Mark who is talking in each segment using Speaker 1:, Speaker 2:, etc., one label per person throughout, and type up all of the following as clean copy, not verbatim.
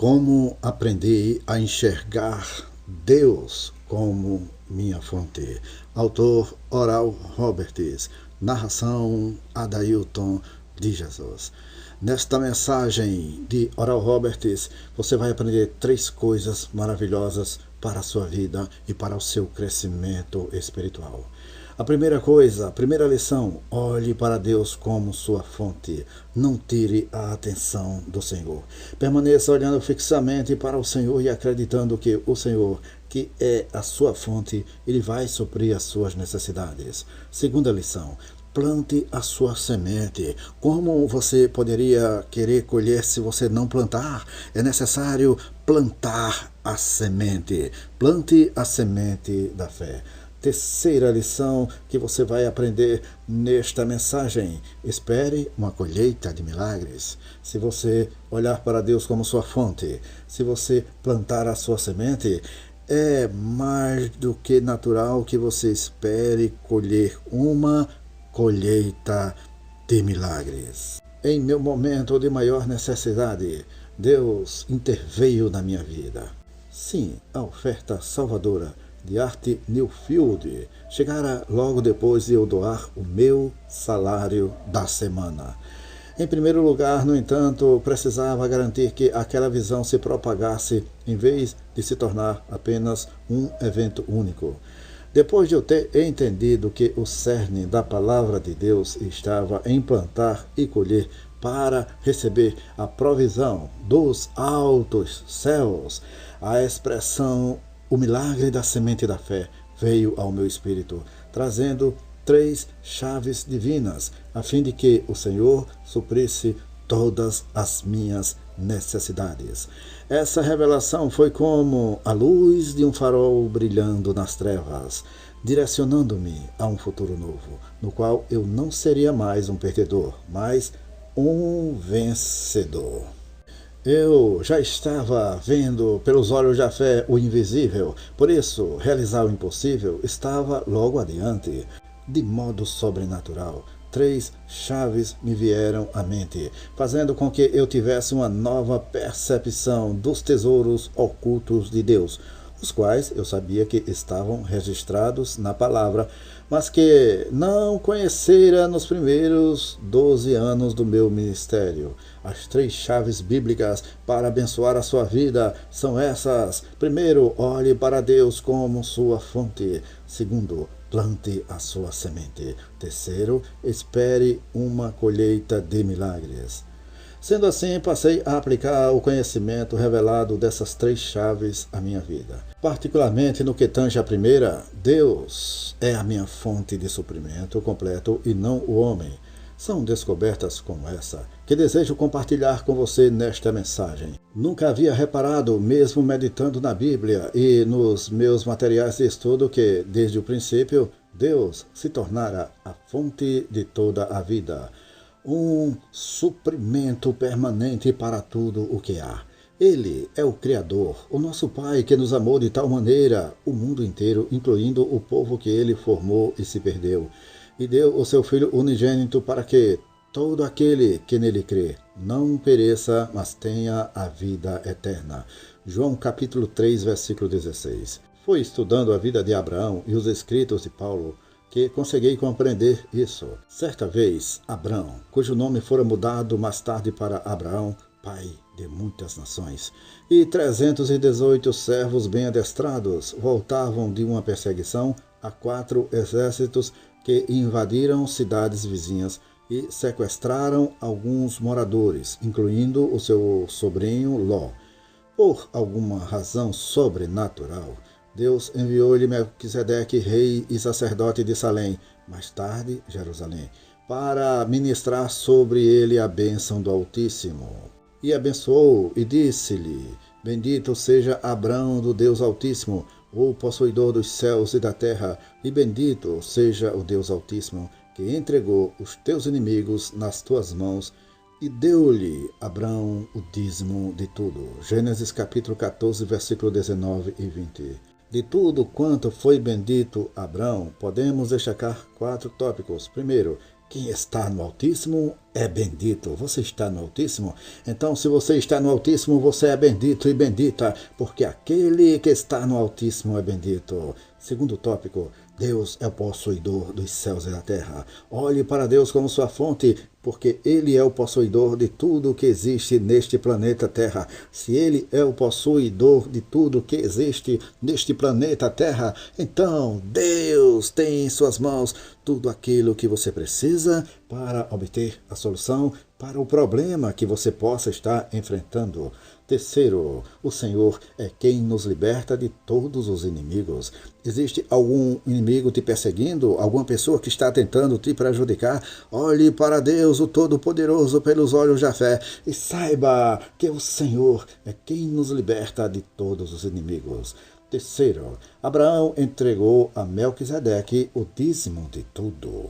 Speaker 1: Como aprendi a enxergar Deus como minha fonte. Autor Oral Roberts. Narração Adailton de Jesus. Nesta mensagem de Oral Roberts, você vai aprender 3 coisas maravilhosas para a sua vida e para o seu crescimento espiritual. A primeira coisa, a primeira lição: olhe para Deus como sua fonte. Não tire a atenção do Senhor. Permaneça olhando fixamente para o Senhor e acreditando que o Senhor, que é a sua fonte, Ele vai suprir as suas necessidades. Segunda lição: plante a sua semente. Como você poderia querer colher se você não plantar? É necessário plantar a semente. Plante a semente da fé. Terceira lição que você vai aprender nesta mensagem: espere uma colheita de milagres. Se você olhar para Deus como sua fonte, se você plantar a sua semente, é mais do que natural que você espere colher uma colheita de milagres. Em meu momento de maior necessidade, Deus interveio na minha vida. Sim, a oferta salvadora de Art Newfield chegara logo depois de eu doar o meu salário da semana. Em primeiro lugar, no entanto, precisava garantir que aquela visão se propagasse em vez de se tornar apenas um evento único. Depois de eu ter entendido que o cerne da palavra de Deus estava em plantar e colher para receber a provisão dos altos céus, a expressão "o milagre da semente da fé" veio ao meu espírito, trazendo 3 chaves divinas, a fim de que o Senhor suprisse todas as minhas necessidades. Essa revelação foi como a luz de um farol brilhando nas trevas, direcionando-me a um futuro novo, no qual eu não seria mais um perdedor, mas um vencedor. Eu já estava vendo pelos olhos da fé o invisível, por isso realizar o impossível estava logo adiante. De modo sobrenatural, 3 chaves me vieram à mente, fazendo com que eu tivesse uma nova percepção dos tesouros ocultos de Deus, os quais eu sabia que estavam registrados na palavra, mas que não conhecera nos primeiros 12 anos do meu ministério. As 3 chaves bíblicas para abençoar a sua vida são essas. Primeiro, olhe para Deus como sua fonte. Segundo, plante a sua semente. Terceiro, espere uma colheita de milagres. Sendo assim, passei a aplicar o conhecimento revelado dessas 3 chaves à minha vida. Particularmente no que tange à primeira, Deus é a minha fonte de suprimento completo e não o homem. São descobertas como essa que desejo compartilhar com você nesta mensagem. Nunca havia reparado, mesmo meditando na Bíblia e nos meus materiais de estudo, que, desde o princípio, Deus se tornara a fonte de toda a vida. Um suprimento permanente para tudo o que há. Ele é o Criador, o nosso Pai que nos amou de tal maneira, o mundo inteiro, incluindo o povo que Ele formou e se perdeu, e deu o seu Filho unigênito para que todo aquele que nele crê não pereça, mas tenha a vida eterna. João capítulo 3, versículo 16. Foi estudando a vida de Abraão e os escritos de Paulo que consegui compreender isso. Certa vez, Abrão, cujo nome fora mudado mais tarde para Abraão, pai de muitas nações, e 318 servos bem adestrados voltavam de uma perseguição a 4 exércitos que invadiram cidades vizinhas e sequestraram alguns moradores, incluindo o seu sobrinho Ló. Por alguma razão sobrenatural, Deus enviou-lhe Melquisedeque, rei e sacerdote de Salém, mais tarde Jerusalém, para ministrar sobre ele a bênção do Altíssimo. E abençoou e disse-lhe: bendito seja Abrão do Deus Altíssimo, o possuidor dos céus e da terra, e bendito seja o Deus Altíssimo, que entregou os teus inimigos nas tuas mãos, e deu-lhe Abrão o dízimo de tudo. Gênesis capítulo 14, versículo 19 e 20. De tudo quanto foi bendito Abrão, podemos destacar 4 tópicos. Primeiro, Quem está no Altíssimo é bendito. Você está no Altíssimo? Então, se você está no Altíssimo, você é bendito e bendita, porque aquele que está no Altíssimo é bendito. Segundo tópico, Deus é o possuidor dos céus e da terra. Olhe para Deus como sua fonte, porque Ele é o possuidor de tudo que existe neste planeta Terra. Se Ele é o possuidor de tudo que existe neste planeta Terra, então Deus tem em suas mãos tudo aquilo que você precisa para obter a solução para o problema que você possa estar enfrentando. Terceiro, o Senhor é quem nos liberta de todos os inimigos. Existe algum inimigo te perseguindo? Alguma pessoa que está tentando te prejudicar? Olhe para Deus, o Todo-Poderoso, pelos olhos da fé e saiba que o Senhor é quem nos liberta de todos os inimigos. Terceiro, Abraão entregou a Melquisedeque o dízimo de tudo.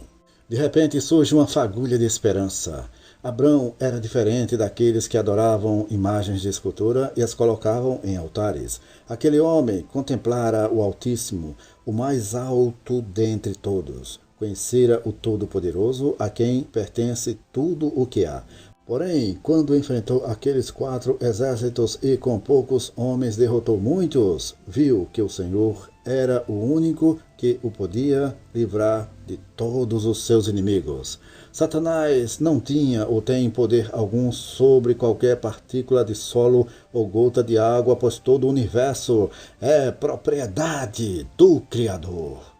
Speaker 1: De repente surge uma fagulha de esperança. Abrão era diferente daqueles que adoravam imagens de escultura e as colocavam em altares. Aquele homem contemplara o Altíssimo, o mais alto dentre todos. Conhecera o Todo-Poderoso, a quem pertence tudo o que há. Porém, quando enfrentou aqueles 4 exércitos e com poucos homens derrotou muitos, viu que o Senhor era o único que o podia livrar de todos os seus inimigos. Satanás não tinha ou tem poder algum sobre qualquer partícula de solo ou gota de água, pois todo o universo é propriedade do Criador.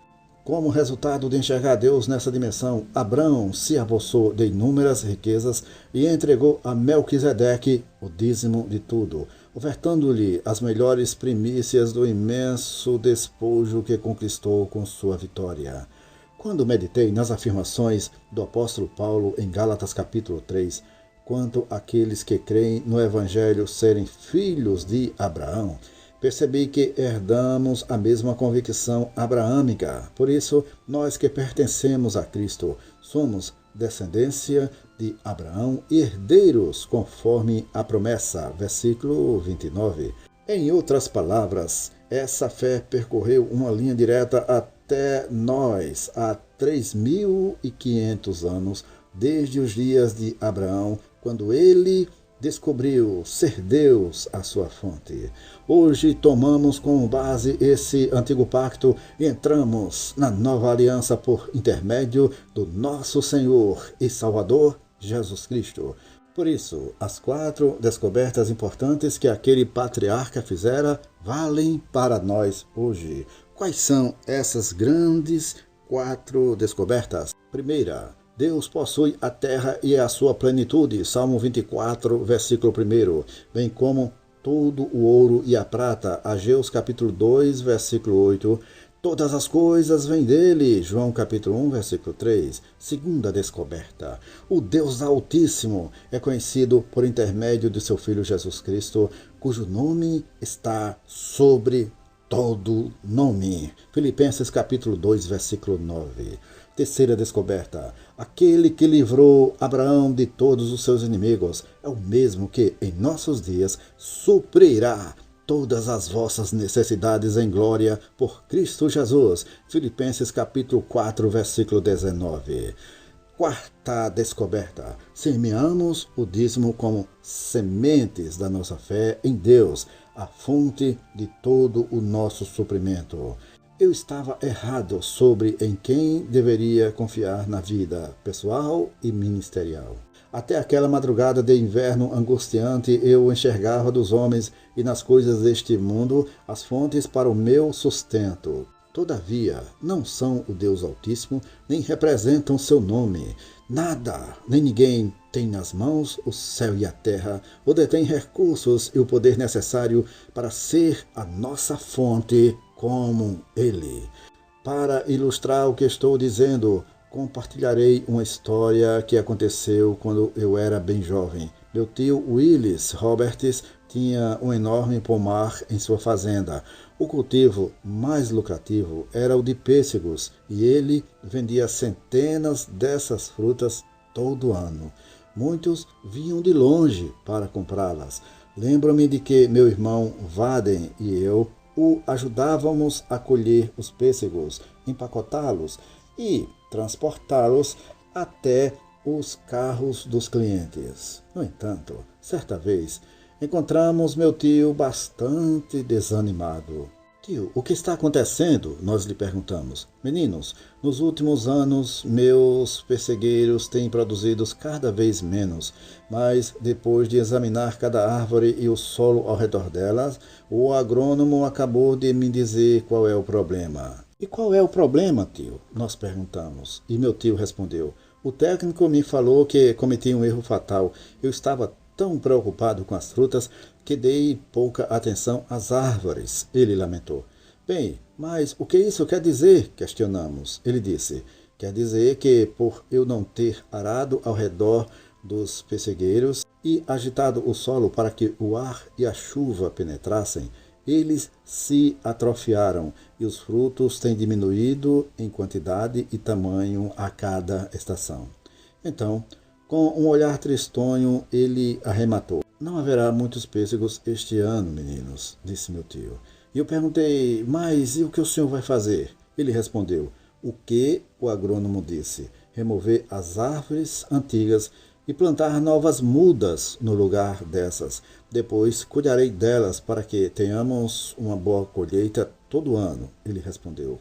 Speaker 1: Como resultado de enxergar Deus nessa dimensão, Abrão se apossou de inúmeras riquezas e entregou a Melquisedeque o dízimo de tudo, ofertando-lhe as melhores primícias do imenso despojo que conquistou com sua vitória. Quando meditei nas afirmações do apóstolo Paulo em Gálatas capítulo 3, quanto àqueles que creem no Evangelho serem filhos de Abraão, percebi que herdamos a mesma convicção abraâmica. Por isso, nós que pertencemos a Cristo, somos descendência de Abraão e herdeiros conforme a promessa. Versículo 29. Em outras palavras, essa fé percorreu uma linha direta até nós, há 3.500 anos, desde os dias de Abraão, quando ele descobriu ser Deus a sua fonte. Hoje tomamos como base esse antigo pacto e entramos na nova aliança por intermédio do nosso Senhor e Salvador Jesus Cristo. Por isso, as 4 descobertas importantes que aquele patriarca fizera valem para nós hoje. Quais são essas grandes 4 descobertas? Primeira, Deus possui a terra e a sua plenitude, Salmo 24, versículo 1, bem como todo o ouro e a prata, Ageu capítulo 2, versículo 8, todas as coisas vêm dele, João capítulo 1, versículo 3. Segunda descoberta, o Deus Altíssimo é conhecido por intermédio de seu Filho Jesus Cristo, cujo nome está sobre todo nome, Filipenses capítulo 2, versículo 9. Terceira descoberta, aquele que livrou Abraão de todos os seus inimigos é o mesmo que, em nossos dias, suprirá todas as vossas necessidades em glória por Cristo Jesus. Filipenses capítulo 4, versículo 19. Quarta descoberta, semeamos o dízimo como sementes da nossa fé em Deus, a fonte de todo o nosso suprimento. Eu estava errado sobre em quem deveria confiar na vida pessoal e ministerial. Até aquela madrugada de inverno angustiante, eu enxergava dos homens e nas coisas deste mundo as fontes para o meu sustento. Todavia, não são o Deus Altíssimo, nem representam seu nome. Nada, nem ninguém tem nas mãos o céu e a terra, ou detém recursos e o poder necessário para ser a nossa fonte como ele. Para ilustrar o que estou dizendo, compartilharei uma história que aconteceu quando eu era bem jovem. Meu tio Willis Roberts tinha um enorme pomar em sua fazenda. O cultivo mais lucrativo era o de pêssegos e ele vendia centenas dessas frutas todo ano. Muitos vinham de longe para comprá-las. Lembro-me de que meu irmão Vaden e eu o ajudávamos a colher os pêssegos, empacotá-los e transportá-los até os carros dos clientes. No entanto, certa vez, encontramos meu tio bastante desanimado. Tio, o que está acontecendo? Nós lhe perguntamos. Meninos, nos últimos anos meus pessegueiros têm produzido cada vez menos, mas depois de examinar cada árvore e o solo ao redor delas, o agrônomo acabou de me dizer qual é o problema. E qual é o problema, tio? Nós perguntamos. E meu tio respondeu. O técnico me falou que cometi um erro fatal. Eu estava tão preocupado com as frutas que dei pouca atenção às árvores, ele lamentou. Bem, mas o que isso quer dizer? Questionamos. Ele disse, quer dizer que por eu não ter arado ao redor dos pessegueiros e agitado o solo para que o ar e a chuva penetrassem, eles se atrofiaram e os frutos têm diminuído em quantidade e tamanho a cada estação. Então, com um olhar tristonho, ele arrematou. Não haverá muitos pêssegos este ano, meninos, disse meu tio. E eu perguntei, mas e o que o senhor vai fazer? Ele respondeu, o que o agrônomo disse? Remover as árvores antigas e plantar novas mudas no lugar dessas. Depois cuidarei delas para que tenhamos uma boa colheita todo ano, ele respondeu.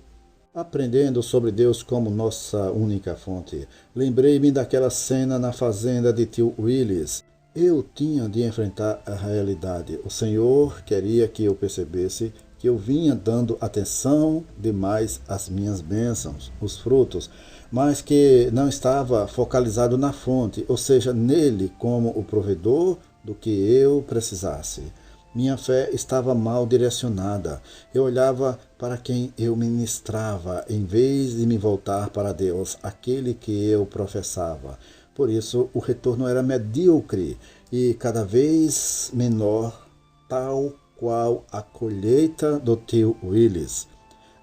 Speaker 1: Aprendendo sobre Deus como nossa única fonte, lembrei-me daquela cena na fazenda de tio Willis. Eu tinha de enfrentar a realidade. O Senhor queria que eu percebesse que eu vinha dando atenção demais às minhas bênçãos, os frutos, mas que não estava focalizado na fonte, ou seja, nele como o provedor do que eu precisasse. Minha fé estava mal direcionada. Eu olhava para quem eu ministrava, em vez de me voltar para Deus, aquele que eu professava. Por isso, o retorno era medíocre e cada vez menor, tal qual a colheita do tio Willis.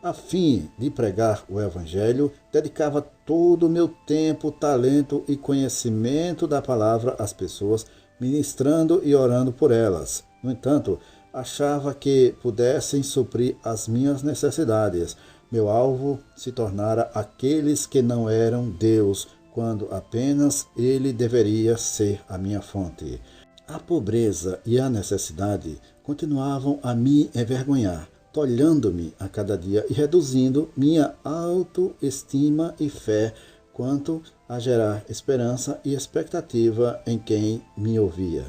Speaker 1: A fim de pregar o Evangelho, dedicava todo o meu tempo, talento e conhecimento da palavra às pessoas, ministrando e orando por elas. No entanto, achava que pudessem suprir as minhas necessidades. Meu alvo se tornara aqueles que não eram Deus, quando apenas Ele deveria ser a minha fonte. A pobreza e a necessidade continuavam a me envergonhar, tolhando-me a cada dia e reduzindo minha autoestima e fé quanto a gerar esperança e expectativa em quem me ouvia.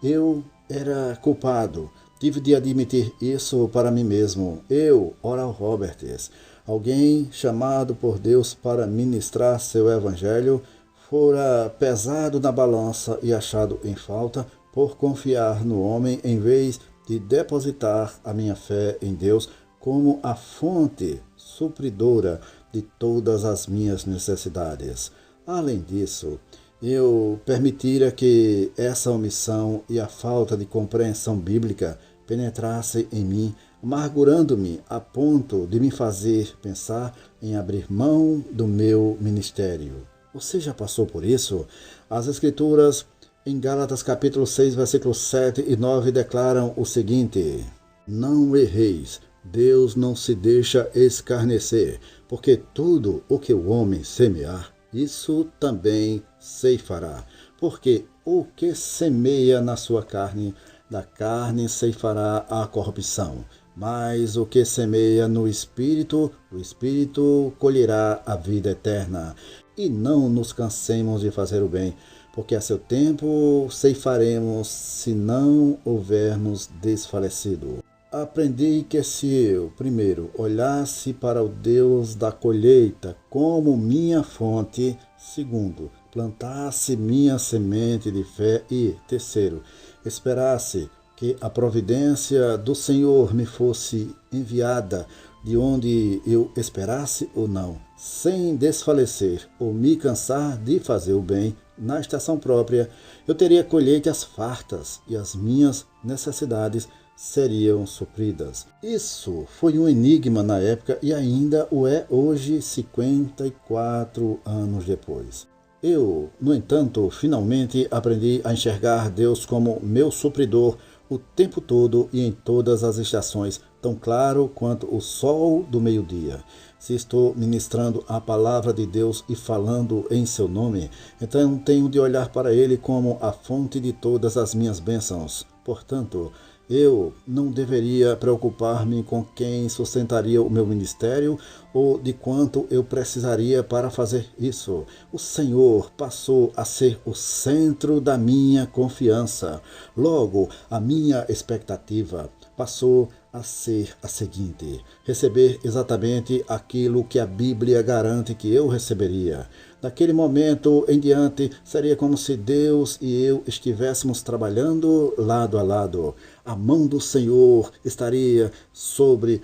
Speaker 1: Eu era culpado. Tive de admitir isso para mim mesmo. Eu, Oral Roberts, alguém chamado por Deus para ministrar seu evangelho, fora pesado na balança e achado em falta por confiar no homem em vez de depositar a minha fé em Deus como a fonte supridora de todas as minhas necessidades. Além disso, eu permitira que essa omissão e a falta de compreensão bíblica penetrassem em mim, amargurando-me a ponto de me fazer pensar em abrir mão do meu ministério. Você já passou por isso? As Escrituras, em Gálatas capítulo 6, versículos 7 e 9, declaram o seguinte: Não erreis, Deus não se deixa escarnecer, porque tudo o que o homem semear, isso também ceifará. Porque o que semeia na sua carne, da carne ceifará a corrupção. Mas o que semeia no Espírito, o Espírito colherá a vida eterna. E não nos cansemos de fazer o bem, porque a seu tempo ceifaremos, se não houvermos desfalecido. Aprendi que se eu, primeiro, olhasse para o Deus da colheita como minha fonte, segundo, plantasse minha semente de fé e, terceiro, esperasse que a providência do Senhor me fosse enviada de onde eu esperasse ou não, sem desfalecer ou me cansar de fazer o bem na estação própria, eu teria colheitas fartas e as minhas necessidades seriam supridas. Isso foi um enigma na época e ainda o é hoje, 54 anos depois. Eu, no entanto, finalmente aprendi a enxergar Deus como meu supridor, o tempo todo e em todas as estações, tão claro quanto o sol do meio-dia. Se estou ministrando a palavra de Deus e falando em seu nome, então tenho de olhar para ele como a fonte de todas as minhas bênçãos. Portanto, eu não deveria preocupar-me com quem sustentaria o meu ministério ou de quanto eu precisaria para fazer isso. O Senhor passou a ser o centro da minha confiança. Logo, a minha expectativa passou a ser a seguinte: receber exatamente aquilo que a Bíblia garante que eu receberia. Daquele momento em diante, seria como se Deus e eu estivéssemos trabalhando lado a lado. A mão do Senhor estaria sobre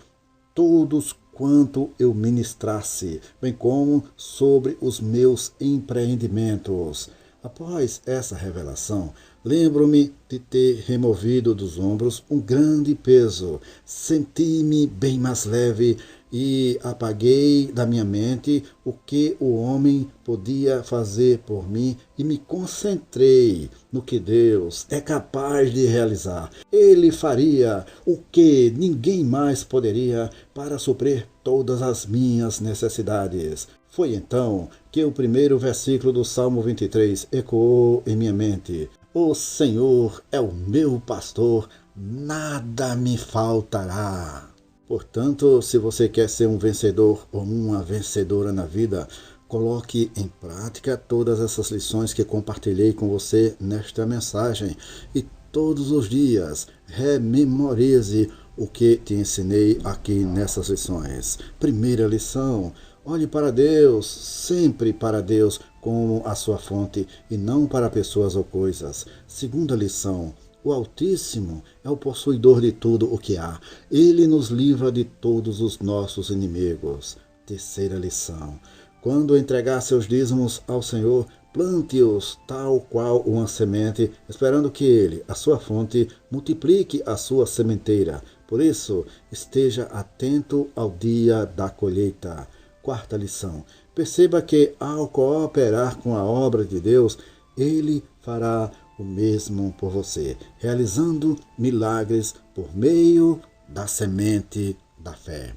Speaker 1: todos quanto eu ministrasse, bem como sobre os meus empreendimentos. Após essa revelação, lembro-me de ter removido dos ombros um grande peso. Senti-me bem mais leve e apaguei da minha mente o que o homem podia fazer por mim e me concentrei no que Deus é capaz de realizar. Ele faria o que ninguém mais poderia para suprir todas as minhas necessidades. Foi então que o primeiro versículo do Salmo 23 ecoou em minha mente: O Senhor é o meu pastor, nada me faltará. Portanto, se você quer ser um vencedor ou uma vencedora na vida, coloque em prática todas essas lições que compartilhei com você nesta mensagem e todos os dias rememorize o que te ensinei aqui nessas lições. Primeira lição: olhe para Deus, sempre para Deus como a sua fonte e não para pessoas ou coisas. Segunda lição: o Altíssimo é o possuidor de tudo o que há. Ele nos livra de todos os nossos inimigos. Terceira lição: quando entregar seus dízimos ao Senhor, plante-os tal qual uma semente, esperando que Ele, a sua fonte, multiplique a sua sementeira. Por isso, esteja atento ao dia da colheita. Quarta lição: perceba que ao cooperar com a obra de Deus, Ele fará o mesmo por você, realizando milagres por meio da semente da fé.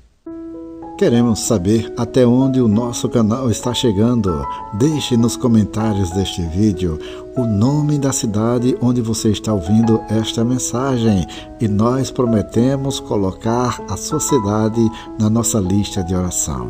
Speaker 1: Queremos saber até onde o nosso canal está chegando. Deixe nos comentários deste vídeo o nome da cidade onde você está ouvindo esta mensagem e nós prometemos colocar a sua cidade na nossa lista de oração.